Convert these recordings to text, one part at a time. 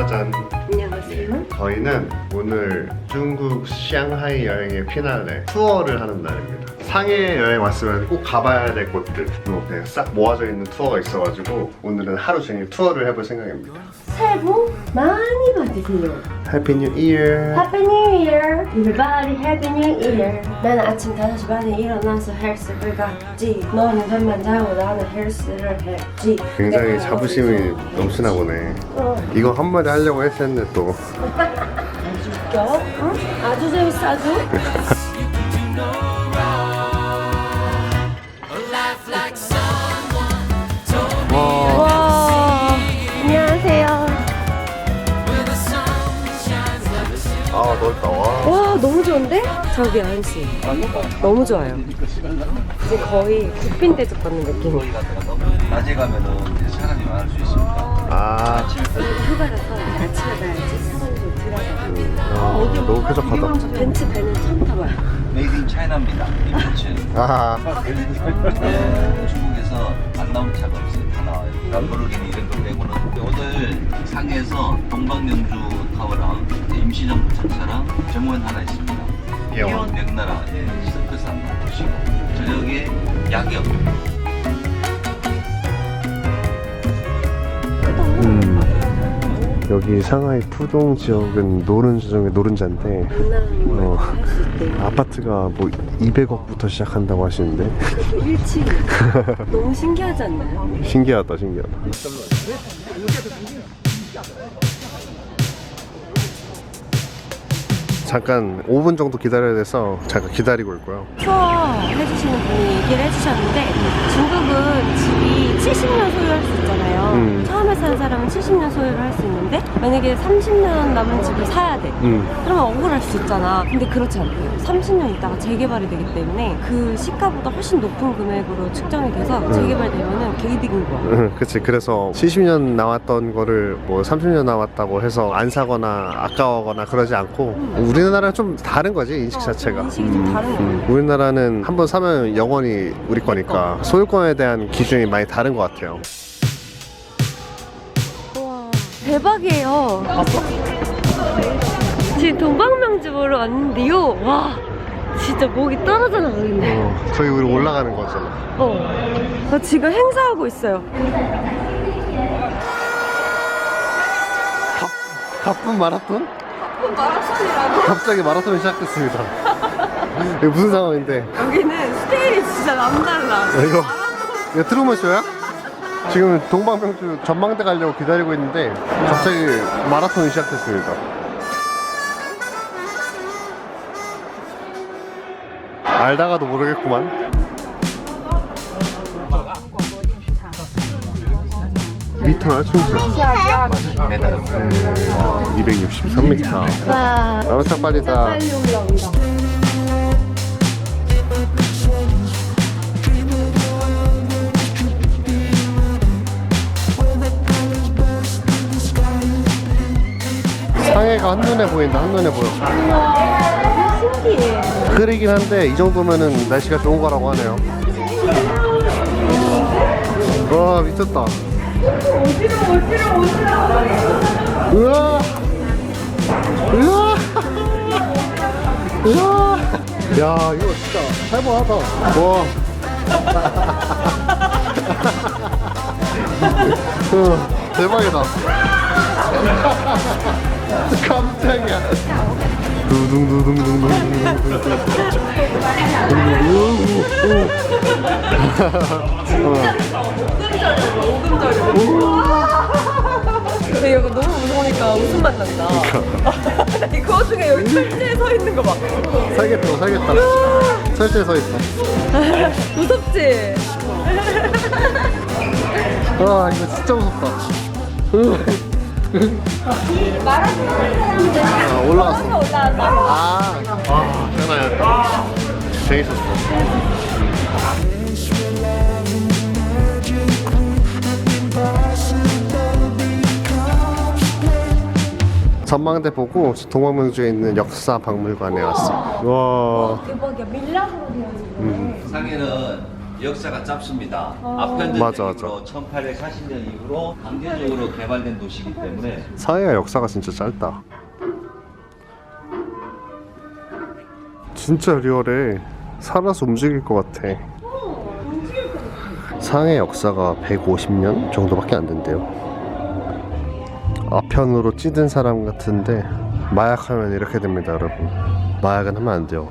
짜잔. 안녕하세요. 저희는 오늘 중국 샹하이 여행의 피날레 투어를 하는 날입니다. 상해 여행 왔으면 꼭 가봐야 될 곳들 이렇게 싹 모아져 있는 투어가 있어가지고 오늘은 하루 종일 투어를 해볼 생각입니다. 새해 복 많이 받으세요. 해피 뉴 이어. Happy New Year. Everybody Happy New Year. 나는 아침 5시 반에 일어나서 헬스를 갔지. 너는 잠만 자고 나는 헬스를 했지. 굉장히 내가 자부심이 어디서 넘치나 보네. 어. 이거 한마디 하려고 했었는데 또 아주 웃겨. 응? 아주 재밌어 아주. 와. 안녕하세요. 아 넓다. 와 너무 좋은데? 저기 안씨 너무 좋아요. 이제 거의 국빈 대접 받는 느낌. 낮에 가면은 이제 사람이 많을 수 있습니다. 아 휴가라서 아침에 가야지 사람이 좀 들어가고. 너무 쾌적하다. 벤츠 배는 처음 타봐요. 메이드 인 차이나입니다. 임포츠. 아 중국에서 안 나온 차가 없어요. 다 나와요. 람보르기니 이런 거 빼고는. 오늘 상해에서 동방명주 타워랑 임시정부 차차랑 정원 하나 있습니다. 예원. 명나라 서커스 한번 보시고 저녁에 야경. 여기 상하이 푸동 지역은 노른자 중에 노른자인데 할수 있대. 아파트가 뭐 200억부터 시작한다고 하시는데 1층. 너무 신기하지 않나요? 신기하다. 잠깐 5분 정도 기다려야 돼서 잠깐 기다리고 있고요. 투어 해주시는 분이 얘기를 해주셨는데 중국은 집이 70년 소유할 수 있잖아요. 처음에 산 사람은 70년 소유를 할 수 있는데 만약에 30년 남은 집을 사야 돼. 그러면 억울할 수 있잖아. 근데 그렇지 않대요. 30년 있다가 재개발이 되기 때문에 그 시가보다 훨씬 높은 금액으로 측정이 돼서 재개발되면은 개이득인 거야. 그치. 그래서 70년 나왔던 거를 뭐 30년 나왔다고 해서 안 사거나 아까워거나 그러지 않고 우리나라랑 좀 다른 거지, 인식 자체가. 인식이 좀 다른 거야. 우리나라는 한번 사면 영원히 우리 거니까 소유권에 대한 기준이 많이 다른 것 같아요. 우와, 대박이에요. 지금 동방명주 보러 왔는데요. 와, 진짜 목이 떨어져 나가겠네. 거의 우리 올라가는 거잖아. 지금 행사하고 있어요. 가쁜 마라톤? 마라톤이라고? 갑자기 마라톤이 시작됐습니다. 이거 무슨 상황인데? 여기는 스케일이 진짜 남달라. 이거 트루먼 쇼야? 지금 동방명주 전망대 가려고 기다리고 있는데 갑자기 마라톤이 시작됐습니다. 알다가도 모르겠구만. 미터나 충분 263m. 와, 엄청 빠르다. 빨리 올라온다. 상해가 한눈에 보인다. 한눈에 보여. 우와, 신기해. 흐리긴 한데 이 정도면은 날씨가 좋은 거라고 하네요. 와 미쳤다. 우와 우와 우와 야 이거 진짜 살벌하다. 와 대박이다. 깜짝이야. 두둥두둥둥둥. 근데 이거 너무 무서우니까 웃음만 난다. 이 그 와중에 여기 철제에 서 있는 거 봐. 살겠다. 철저히 서 있어. 무섭지? 아 이거 진짜 무섭다. 아, 올라갔어. 올라간다. 장난이야. 재밌었어. 전망대 보고 동방명주에 있는 역사 박물관에 왔어. 와. 대박이야. 밀랍으로 되어 있는. 상해는 역사가 짧습니다. 맞아, 아편전 이후로 1840년 이후로 강제적으로 개발된 도시이기 때문에 상해가 역사가 진짜 짧다. 진짜 리얼해. 살아서 움직일 것 같아. 상해 역사가 150년 정도밖에 안 된대요. 아편으로 찌든 사람 같은데 마약하면 이렇게 됩니다, 여러분. 마약은 하면 안 돼요.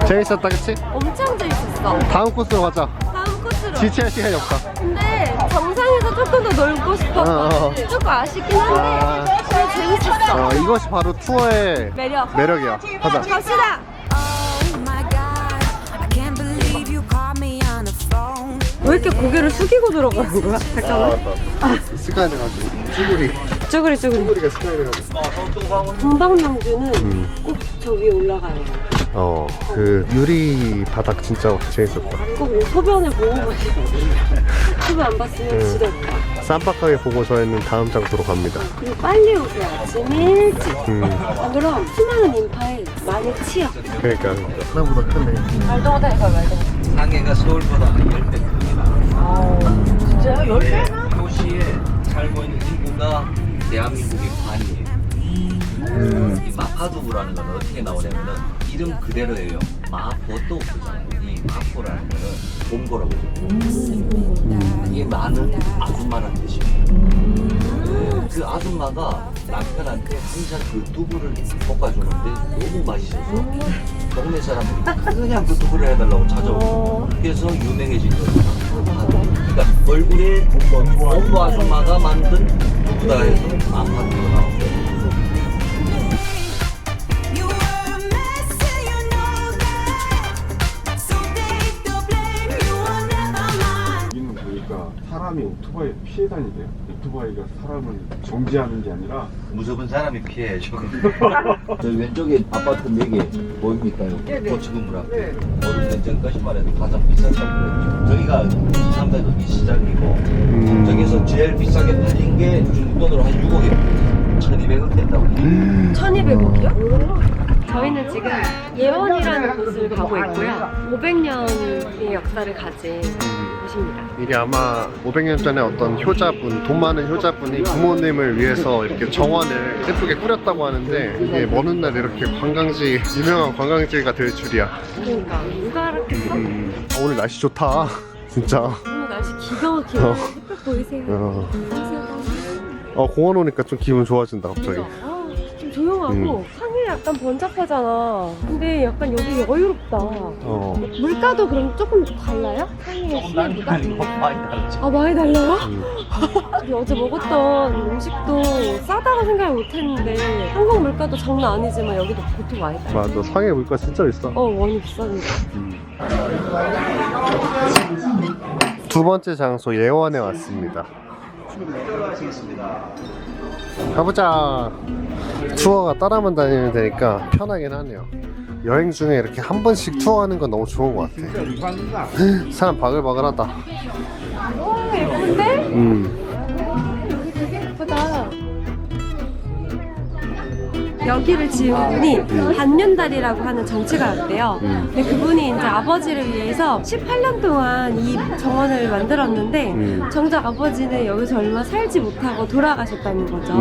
재밌었다, 그치? 엄청 재밌었어. 다음 코스로 가자. 다음 코스로. 지체할 시간이 없다. 근데 정상에서 조금 더 놀고 싶었거든. 조금 아쉽긴 한데 그래도 재밌었어. 이것이 바로 투어의 매력이야. 가자. 갑시다. Oh my God, I can't believe you called me on the phone. 왜 이렇게 고개를 숙이고 들어가는 거야? 잠깐만. 습관이 돼가지고. 쭈구리. 쭈그리. 쭈구리가 습관이 돼가지고. 동방명주는 꼭 저 위에 올라가요. 그 유리 바닥 진짜 재밌었다. 꼭 소변을 보고 가시고. 소변 안 봤으면 지렸다. 쌈박하게 보고 저희는 다음 장소로 갑니다. 그리고 빨리 오세요. 아침 일찍. 안 그럼 수많은 인파에 많이 치여. 그러니까 하나보다 크네. 말도 못하니까 말도 못해. 상해가 서울보다 한 10배 큽니다. 진짜요? 네, 도시에 살고 있는 인구가 대한민국의 반이에요. 이 마파두부라는 건 어떻게 나오냐면은 이름 그대로예요. 마포도 그잖아요. 이 마포라는 거는 곰고라고 해요. 이게 많은 아줌마라는 뜻입니다. 네, 그 아줌마가 남편한테 항상 그 두부를 볶아주는데 너무 맛있어서 동네 사람들이 그냥 그 두부를 해달라고 찾아오고 그래서 유명해진 거예요. 그러니까 얼굴에 곰보 아줌마가 만든 두부다 해서 마파두부가 나온 거예요. You were a mess and you know that. So take the blame, you were never mine. 여기는 보니까 사람이 오토바이 피해 다니대요. 오토바이가 사람을 정지하는 게 아니라 무섭은 사람이 피해 저거. 저 왼쪽에 아파트 4개 보입니까? 고치건물 앞에. 오늘 전까지 말해도 가장 비싼 건물이죠. 저기가 2, 300억이 시작이고 저기서 제일 비싸게 팔린 게 중국돈으로 한 6억에 1200억 된다고. 1200억이요? 저희는 지금 예원이라는 곳을 가고 있고요. 500년의 역사를 가진 곳입니다. 이게 아마 500년 전에 어떤 효자분, 돈 많은 효자분이 부모님을 위해서 이렇게 정원을 예쁘게 꾸렸다고 하는데 이게 먼 훗날 이렇게 관광지, 유명한 관광지가 될 줄이야. 그러니까 누가 이렇게 오늘 날씨 좋다. 진짜. 오늘 날씨 기가 막히네. 햇볕 보이세요? 공원 오니까 좀 기분 좋아진다 갑자기. 좀 조용하고 상해 약간 번잡하잖아. 근데 약간 여기 여유롭다. 물가도 그럼 조금 달라요? 상해 시내보다? 많이 다르죠. 아 많이 달라요? 우리 어제 먹었던 음식도 싸다고 생각을 못했는데 한국 물가도 장난 아니지만 여기도 보통 많이 달라. 맞아, 상해 물가 진짜 비싸. 많이 비싸니까. 두 번째 장소 예원에 왔습니다. 가보자. 투어가 따라만 다니면 되니까 편하긴 하네요. 여행 중에 이렇게 한 번씩 투어하는 건 너무 좋은 것 같아. 사람 바글바글하다. 와 예쁜데? 여기 되게 예쁘다. 여기를 지은 분이 반년달이라고 하는 정치가였대요. 근데 그분이 이제 아버지를 위해서 18년 동안 이 정원을 만들었는데 정작 아버지는 여기서 얼마 살지 못하고 돌아가셨다는 거죠.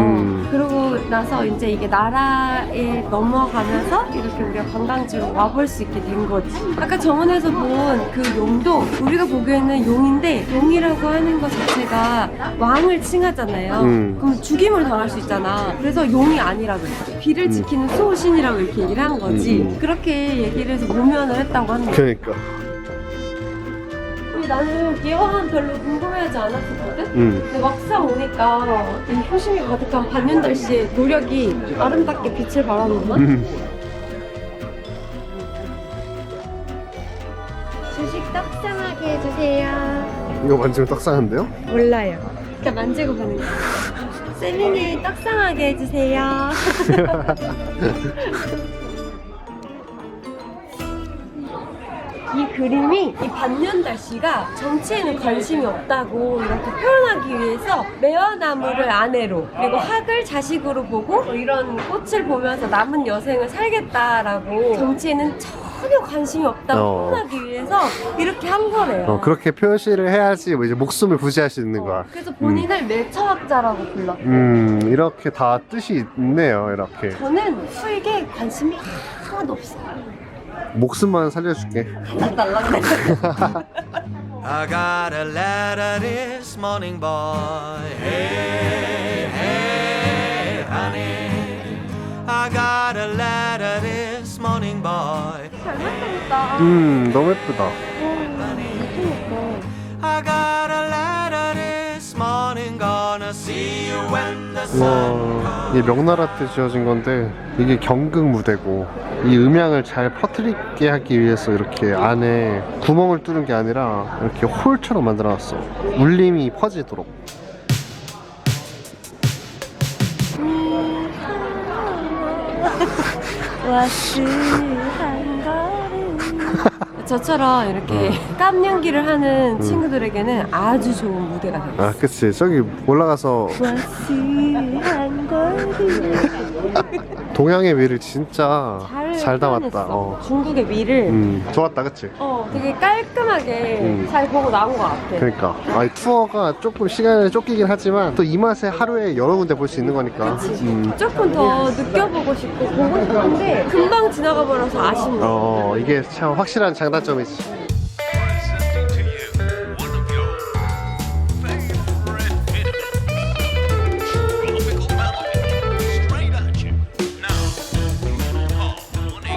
그러고 나서 이제 이게 나라에 넘어가면서 이렇게 우리가 관광지로 와볼 수 있게 된 거지. 아까 정원에서 본 그 용도 우리가 보기에는 용인데 용이라고 하는 것 자체가 왕을 칭하잖아요. 그럼 죽임을 당할 수 있잖아. 그래서 용이 아니라 그랬어. 비를 지키는 수호신이라고 이렇게 얘기를 한 거지. 그렇게 얘기를 해서 모면을 했다고 합니다. 그러니까. 나는 예원은 별로 궁금해하지 않았었거든? 근데 막상 오니까 이 효심이 가득한 반년달 씨의 노력이 아름답게 빛을 발하는구나? 주식 떡상하게 해주세요. 이거 만지면 떡상한데요? 몰라요. 그냥 만지고 보는 거야. 세민이 떡상하게 해주세요. 이 그림이 이 반년달 씨가 정치에는 관심이 없다고 이렇게 표현하기 위해서 매화나무를 아내로 그리고 학을 자식으로 보고 이런 꽃을 보면서 남은 여생을 살겠다라고 정치에는 전혀 관심이 없다고 표현하기 위해서 이렇게 한 거래요. 그렇게 표시를 해야지 뭐 이제 목숨을 부지할 수 있는 거야. 그래서 본인을 매처학자라고 불렀대. 이렇게 다 뜻이 있네요. 이렇게 저는 수익에 관심이 하나도 없어요. 목숨만 살려줄게. 달라달라. I got a letter this morning, boy. Hey, hey, honey. I got a letter this morning, boy. 잘 만들었다. 너무 예쁘다. I got a letter this morning, gonna see you when the sun 와, 이게 명나라 때 지어진 건데 이게 경극 무대고 이 음향을 잘 퍼뜨리게 하기 위해서 이렇게 안에 구멍을 뚫은 게 아니라 이렇게 홀처럼 만들어놨어. 울림이 퍼지도록. 와스한 걸음. 저처럼 이렇게 깜냥기를 하는 친구들에게는 아주 좋은 무대가 되겠어. 아, 그치. 저기 올라가서 와스한 걸음. 동양의 미를 진짜 잘 담았다. 표현했어. 중국의 미를 좋았다, 그치? 되게 깔끔하게 잘 보고 나온 것 같아. 그러니까 이 투어가 조금 시간을 쫓기긴 하지만 또 이 맛에 하루에 여러 군데 볼 수 있는 거니까. 조금 더 느껴보고 싶고 보고 싶은데 금방 지나가 버려서 아쉽네. 이게 참 확실한 장단점이지.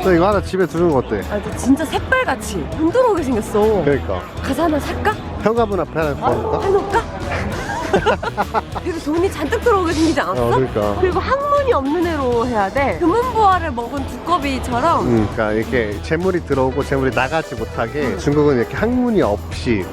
너 이거 하나 집에 두는 거 어때? 아, 저 진짜 새빨같이 돈 들어오게 생겼어. 그러니까 가서 하나 살까? 현관문 앞에 하나 걸어볼까? 해놓을까? 그래서 돈이 잔뜩 들어오게 생기지 않았어? 그러니까. 그리고 항문이 없는 애로 해야 돼. 금은보화를 먹은 두꺼비처럼. 그러니까 이렇게 재물이 들어오고 재물이 나가지 못하게 중국은 이렇게 항문이 없이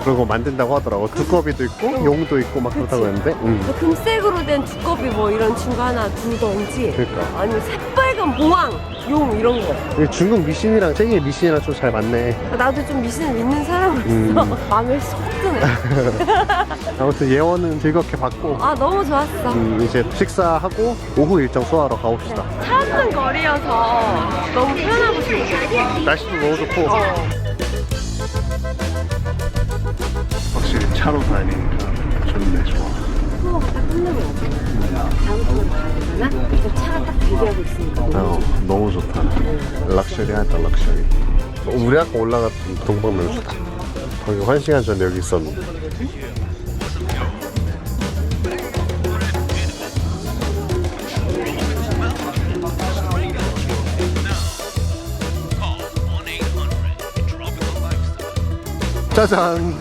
그런 거 만든다고 하더라고. 두꺼비도 있고 용도 있고 막 그렇다고 했는데. 금색으로 된 두꺼비 뭐 이런 친구 하나 두던지. 그러니까. 아니 새빨간 모항, 용 이런 거. 이게 중국 미신이랑 세계 미신이랑 좀 잘 맞네. 나도 좀 미신을 믿는 사람으로서 마음을 쏙 드네. 아무튼 예원은 즐겁게 받고 아 너무 좋았어. 이제 식사하고 오후 일정 소화하러 가봅시다. 찾는 거리여서 너무 편하고 좋고. 날씨도 너무 좋고. 확실히 차로 다니니까 좋네. 좋아. 투어가 딱 끝나면 어때? 다음 투어로 가야 되나? 이제 차가 딱 대기하고 있으니까 너무 좋다. 럭셔리하다, 럭셔리. 우리 아까 올라갔던 동방명주다. 거기 1시간 전에 여기 있었는데. 짜잔.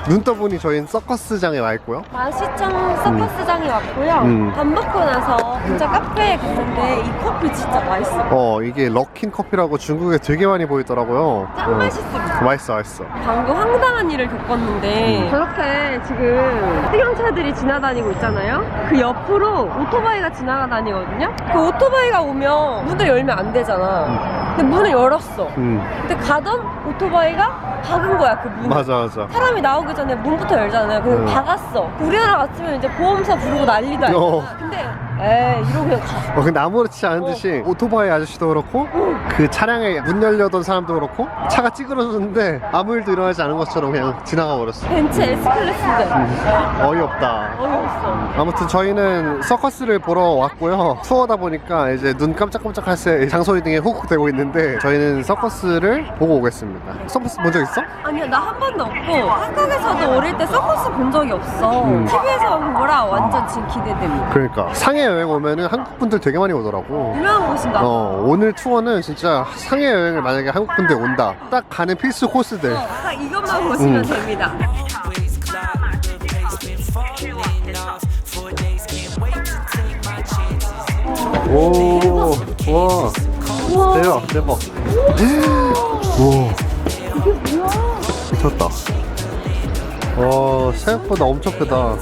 눈 떠보니 저희는 서커스장에 와 있고요. 마시청 서커스장에 왔고요. 밥 먹고 나서 진짜 카페에 갔는데 이 커피 진짜 맛있어. 이게 럭킨 커피라고 중국에 되게 많이 보이더라고요. 짱 맛있어. 맛있어, 맛있어. 방금 황당한 일을 겪었는데 저렇게 지금 승용차들이 지나다니고 있잖아요. 그 옆으로 오토바이가 지나다니거든요. 그 오토바이가 오면 문을 열면 안 되잖아. 근데 문을 열었어. 근데 가던 오토바이가 박은 거야, 그 문을. 맞아. 사람이 나오기 전에 문부터 열잖아요. 그래서 박았어. 우리나라 같으면 이제 보험사 부르고 난리도 아니야. 근데 에이 이러고 그냥 가. 근데 아무렇지 않은 듯이 오토바이 아저씨도 그렇고 그 차량에 문 열려던 사람도 그렇고 차가 찌그러졌는데 아무 일도 일어나지 않은 것처럼 그냥 지나가 버렸어. 벤츠 S클래스인데 어이없다. 어이없어. 아무튼 저희는 서커스를 보러 왔고요. 투어다 보니까 이제 눈 깜짝깜짝 할 새 장소리 등에 훅 대고 있는데 저희는 서커스를 보고 오겠습니다. 서커스 본 적 있어? 아니야 나 한 번도 없고 한국에서도 어릴 때 서커스 본 적이 없어. TV에서 본 거라 완전 지금 기대됩니다. 그러니까 상해 여행 오면은 한국 분들 되게 많이 오더라고. 유명한 곳인가? 오늘 투어는 진짜 상해 여행을 만약에 한국 분들 온다 딱 가는 필수 코스들. 딱 이것만 보시면 됩니다. waist cloud, the basement falling off. 4 days, can't wait to take my chances. 오, 와, 대박, 대박. 오, 이게 뭐야? 미쳤다. 와, 생각보다 엄청 크다.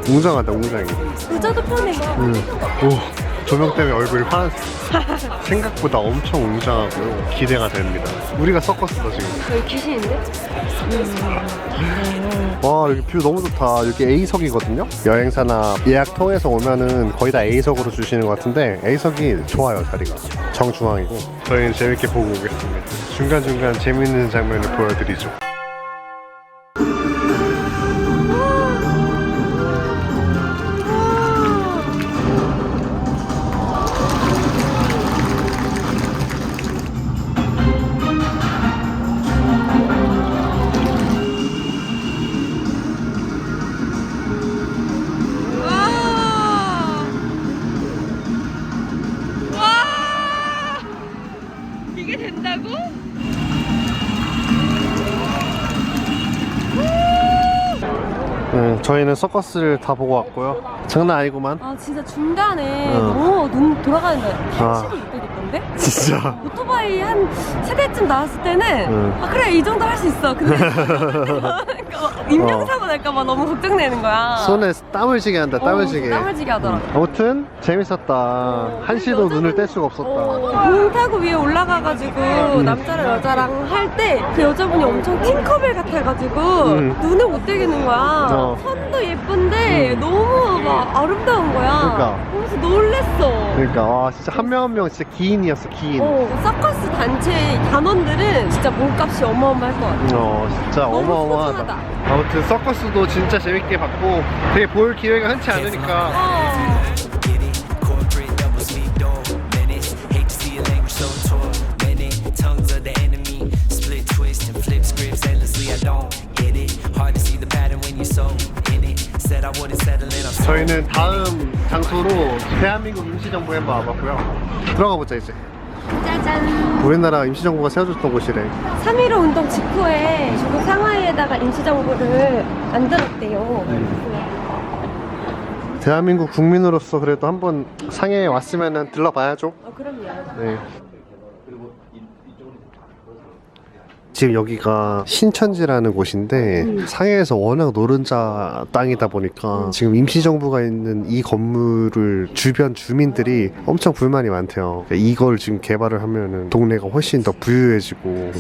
웅장하다, 웅장해. 의자도 편해. 오, 조명 때문에 얼굴이 파란색. 생각보다 엄청 웅장하고요. 기대가 됩니다. 우리가 서커스다 지금. 여기 귀신인데? 와 여기 뷰 너무 좋다. 여기 A석이거든요. 여행사나 예약 통해서 오면은 거의 다 A석으로 주시는 것 같은데 A석이 좋아요. 자리가 정중앙이고. 저희는 재밌게 보고 오겠습니다. 중간중간 재밌는 장면을 보여드리죠. 이게 된다고? 네, 저희는 서커스를 다 보고 왔고요. 장난 아니구만. 아 진짜 중간에 어. 너무 눈 돌아가는데 아. 택시도 못 되겠던데? 진짜. 오토바이 한 세대쯤 나왔을 때는 응. 아 그래 이 정도 할 수 있어. 근데 인명사고 날까봐 너무 걱정되는 거야. 손에 땀을 지게 한다. 땀을 지게. 땀을 지게 하더라. 아무튼 재밌었다. 한시도 눈을 뗄 수가 없었다. 공 타고 위에 올라가가지고 남자랑 여자랑 할 때 그 여자분이 엄청 팅커벨 같아가지고 눈을 못 떼겠는 거야. 선도 예쁜데 너무 막 아름다운 거야. 그러니까. 그래서 놀랬어. 그러니까 와 진짜 한 명 한 명 진짜 기인이었어 기인. 서커스 단체 단원들은 진짜 몸값이 어마어마할 것 같아. 진짜 너무 어마어마하다. 소중하다. 아무튼 서커스도 진짜 재밌게 봤고 되게 볼 기회가 흔치 않으니까 Get it, corporate double speed door menace. Hate to see your language so tormented. Tongues of the enemy, split twist and flip scripts endlessly. I don't get it. Hard to see the pattern when you're so in it. Said I wouldn't settle in. I'm so 저희는 다음 장소로 대한민국 임시정부에 한번 와봤고요. 들어가 보자 이제. 짜잔. 우리나라 임시정부가 세워줬던 곳이래. 3.15 운동 직후에 중국 상하이에다가 임시정부를 만들었대요. 대한민국 국민으로서 그래도 한번 상해에 왔으면 들러봐야죠. 그럼요. 네. 지금 여기가 신천지라는 곳인데 상해에서 워낙 노른자 땅이다 보니까 지금 임시정부가 있는 이 건물을 주변 주민들이 엄청 불만이 많대요. 이걸 지금 개발을 하면은 동네가 훨씬 더 부유해지고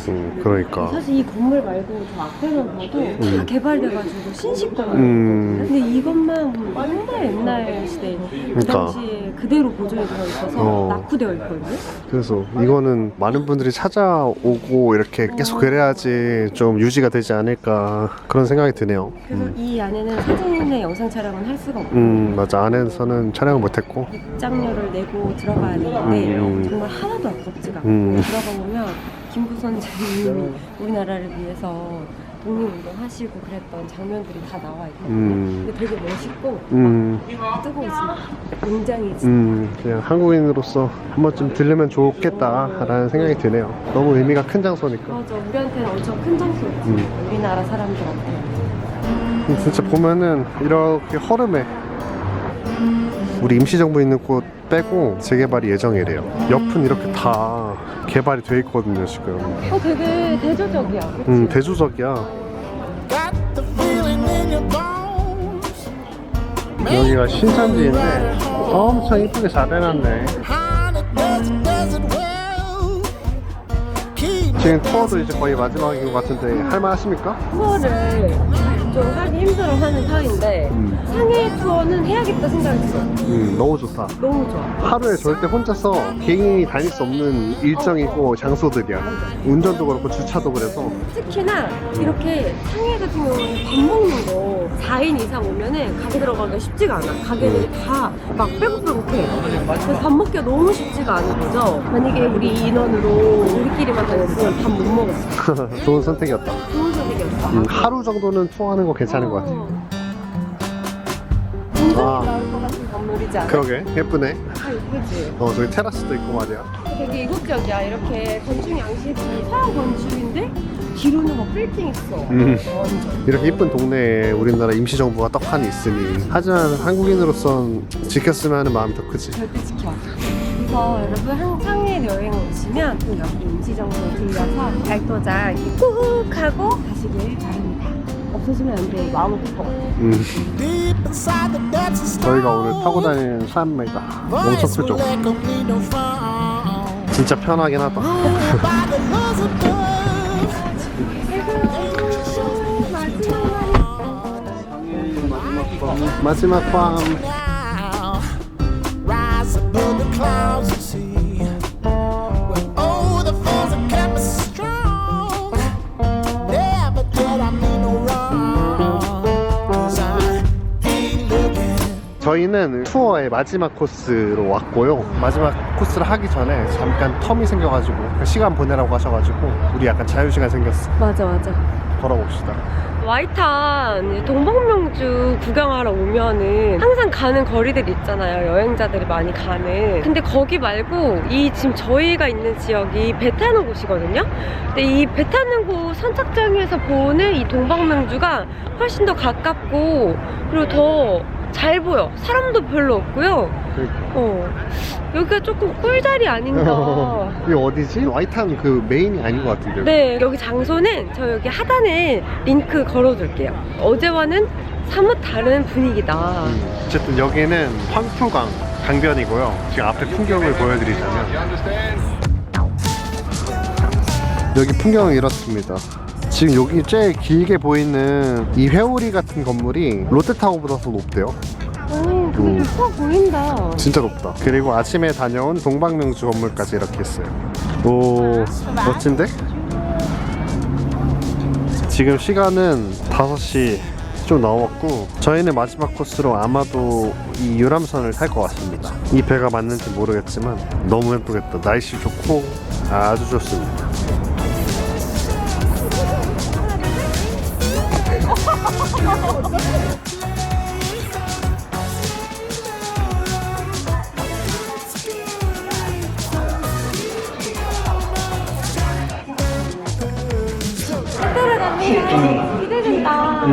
그러니까 사실 이 건물 말고 저 앞에만 봐도 다 개발돼가지고 신식 건물이거든요. 근데 이것만 정말 옛날 시대 그 그러니까. 당시에 그대로 보존이 되어 있어서 낙후되어 있거든요. 그래서 이거는 많은 분들이 찾아오고 이렇게 계속 그래야지 좀 유지가 되지 않을까 그런 생각이 드네요. 그래서 이 안에는 사진이나 영상 촬영은 할 수가 없고 맞아. 안에서는 촬영을 못했고 입장료를 내고 들어가야 되는데 정말 하나도 아깝지가 않고 들어가 보면 김구 선생님이 우리나라를 위해서 독립운동 하시고 그랬던 장면들이 다 나와 있거든요. 근데 되게 멋있고 뜨거워집니다. 굉장히 그냥 한국인으로서 한 번쯤 들르면 좋겠다라는 생각이 드네요. 너무 의미가 큰 장소니까. 맞아. 우리한테는 엄청 큰 장소였지. 우리나라 사람들한테. 진짜 보면은 이렇게 허름해. 우리 임시정부 있는 곳 빼고 재개발이 예정이래요. 옆은 이렇게 다 개발이 돼 있거든요 지금. 되게 대조적이야. 그치? 대조적이야. 여기가 신천지인데 엄청 이쁘게 잘 해놨네. 지금 투어도 이제 거의 마지막인 것 같은데 할만하십니까? 투어를 좀 하기 힘들어하는 편인데 상해 투어는 해야겠다 생각이 들어. 너무 좋다. 너무 좋아. 하루에 절대 혼자서 개인이 다닐 수 없는 일정이고 장소들이야. 운전도 그렇고 주차도 그래서. 특히나 이렇게 상해 같은 경우는 밥 먹는 거 4인 이상 오면은 가게 들어가기가 쉽지가 않아. 가게들이 다 막 빼곡빼곡해. 그래서 밥 먹기가 너무 쉽지가 않은 거죠. 만약에 우리 인원으로 우리끼리만 다녔으면 밥 못 먹었어. 좋은 선택이었다. 좋은 선택이었어. 하루 정도는 투어하는 거 괜찮은 것 같아. 굉장히 아. 나올 것 같은 건물이지 않아? 그러게 예쁘네. 아, 예쁘지? 저기 테라스도 있고 말이야. 되게 이국적이야. 이렇게 건축 양식이 서양 건축인데 뒤로는 막 빌딩 있어. 완전. 이렇게 이쁜 동네에 우리나라 임시정부가 떡하니 있으니. 하지만 한국인으로선 지켰으면 하는 마음이 더 크지. 절대 지켜. 그래서 여러분 상해 여행 오시면 또 여기 임시정부에 들려서 발도장 이렇게 꾹 하고 가시길 바랍니다. 없어지면 안 돼. 마음은 클 것 같아. Deep 저희가 오늘 타고 다니는 산메가 엄청 크죠? 진짜 편하긴 하다. 마지막 밤. Rise above the clouds and see. Oh, the fears that kept us strong. Never did I mean no wrong. 'Cause I ain't looking. 저희는 투어의 마지막 코스로 왔고요. 마지막 코스를 하기 전에 잠깐 텀이 생겨가지고 시간 보내라고 하셔가지고 우리 약간 자유시간 생겼어. 맞아. 걸어봅시다. 와이탄 동방명주 구경하러 오면은 항상 가는 거리들 있잖아요. 여행자들이 많이 가는. 근데 거기 말고 이 지금 저희가 있는 지역이 배 타는 곳이거든요. 근데 이 배 타는 곳 선착장에서 보는 이 동방명주가 훨씬 더 가깝고 그리고 더 잘 보여. 사람도 별로 없고요. 여기가 조금 꿀자리 아닌가. 이게 어디지? 와이탄 그 메인이 아닌 것 같은데요? 네, 여기 장소는 저 여기 하단에 링크 걸어둘게요. 어제와는 사뭇 다른 분위기다. 어쨌든 여기는 황푸강 강변이고요. 지금 앞에 풍경을 보여드리자면 여기 풍경은 이렇습니다. 지금 여기 제일 길게 보이는 이 회오리 같은 건물이 롯데타워보다 더 높대요. 오, 되게 높아 보인다. 진짜 높다. 그리고 아침에 다녀온 동방명주 건물까지 이렇게 있어요. 오, 멋진데? 지금 시간은 5시 좀 넘었고 저희는 마지막 코스로 아마도 이 유람선을 탈 것 같습니다. 이 배가 맞는지 모르겠지만 너무 예쁘겠다. 날씨 좋고 아주 좋습니다. 기대된다.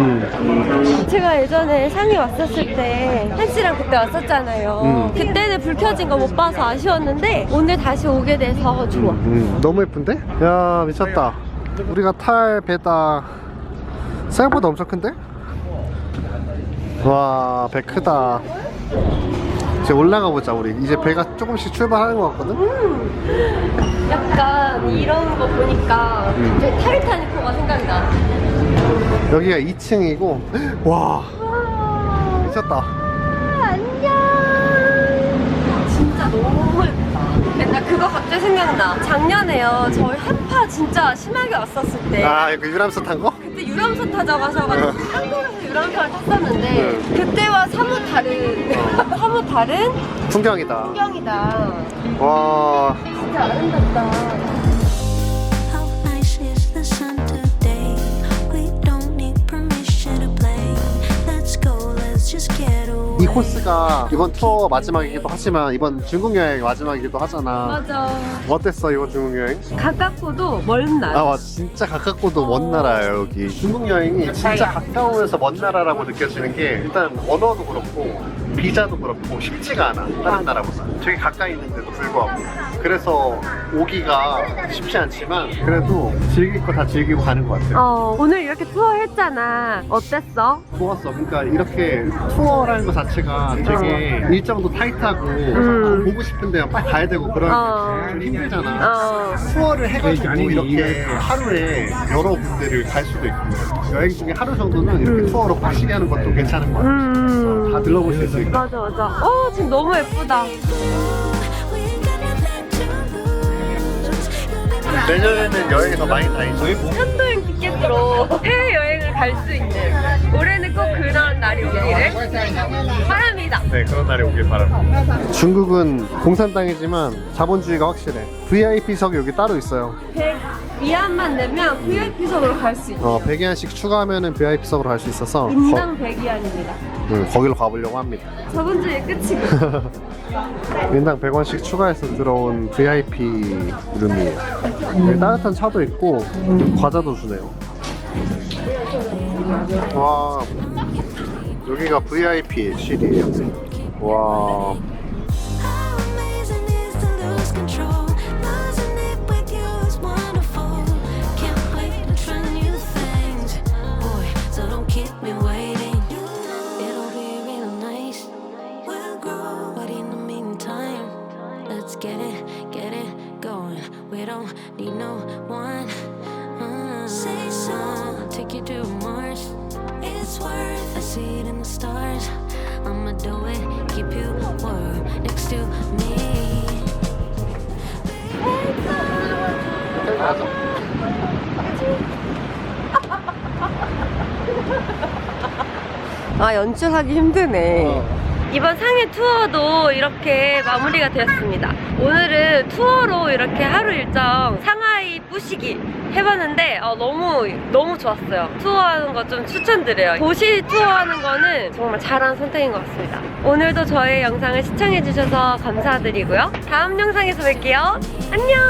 제가 예전에 상해 왔었을 때 한씨랑 그때 왔었잖아요. 그때는 불 켜진 거 못 봐서 아쉬웠는데 오늘 다시 오게 돼서 좋아. 너무 예쁜데? 야, 미쳤다. 우리가 탈 배다. 생각보다 엄청 큰데? 와, 배 크다. 이제 올라가 보자. 우리 이제 배가 조금씩 출발하는 것 같거든? 약간 이런 거 보니까 갑자기 타이타닉호가 생각이 나. 여기가 2층이고 와, 미쳤다. 안녕. 진짜 너무 예쁘다. 나 그거 갑자기 생각나. 작년에요. 저희 한파 진짜 심하게 왔었을 때 아, 그 유람선 탄 거? 그때 유람선 타자고 하셔가지고 한국에서 유람선을 탔었는데 그때와 사뭇 다른 풍경이다. 풍경이다. 와, 진짜 아름답다. How nice is the sun today? We don't need permission to play. Let's go, let's just get away. 이 코스가 이번 투어 마지막이기도 하지만 이번 중국 여행 마지막이기도 하잖아. 맞아. 어땠어 이번 중국 여행? 가깝고도 먼 나라. 아, 맞아. 진짜 가깝고도 먼 나라예요 여기. 중국 여행이 진짜 가까우면서 먼 나라라고 느껴지는 게 일단 언어도 그렇고 비자도 그렇고 쉽지가 않아. 다른 나라보다 되게 가까이 있는데도 불구하고. 그래서 오기가 쉽지 않지만 그래도 즐길 거 다 즐기고 가는 것 같아요. 오늘 이렇게 투어 했잖아. 어땠어? 좋았어. 그러니까 이렇게 투어라는 것 자체가 되게 일정도 타이트하고 보고 싶은데 빨리 가야 되고 그러면 좀 힘들잖아. 투어를 해가지고 이렇게 하루에 여러 군데를 갈 수도 있고 여행 중에 하루 정도는 이렇게 투어로 빡시게 하는 것도 괜찮은 것 같아. 다 들러볼 수 있으니까. 맞아. 지금 너무 예쁘다. 내년에는 여행이 더 많이 다니죠. 편도행 티켓으로 해외여행을 갈 수 있는 올해는 꼭 그런 날이 오기를 바랍니다. 네, 그런 날이 오길 바랍니다. 중국은 공산당이지만 자본주의가 확실해. VIP석이 여기 따로 있어요. 100위안만 내면 VIP석으로 갈 수 있어요. 100위안씩 추가하면 VIP석으로 갈 수 있어서 인당 100위안입니다. 거기로 가보려고 합니다. 저번주에 끝이고. 인당 100원씩 추가해서 들어온 VIP 룸이에요. 여기 따뜻한 차도 있고 과자도 주네요. 와, 여기가 VIP 실이에요. 와, How amazing is to lose control. Losing it with you is wonderful. Can't wait to try new things. Boy, so don't keep me waiting. It'll be get it going. We don't need no one. Say so. Take you to Mars. It's worth. I see it in the stars. I'ma do it. Keep you warm next to me. 아, 연출하기 힘드네. 이번 상해 투어도 이렇게 마무리가 되었습니다. 오늘은 투어로 이렇게 하루 일정 상하이 뿌시기 해봤는데 너무 좋았어요. 투어하는 거 좀 추천드려요. 도시 투어하는 거는 정말 잘한 선택인 것 같습니다. 오늘도 저의 영상을 시청해주셔서 감사드리고요. 다음 영상에서 뵐게요. 안녕.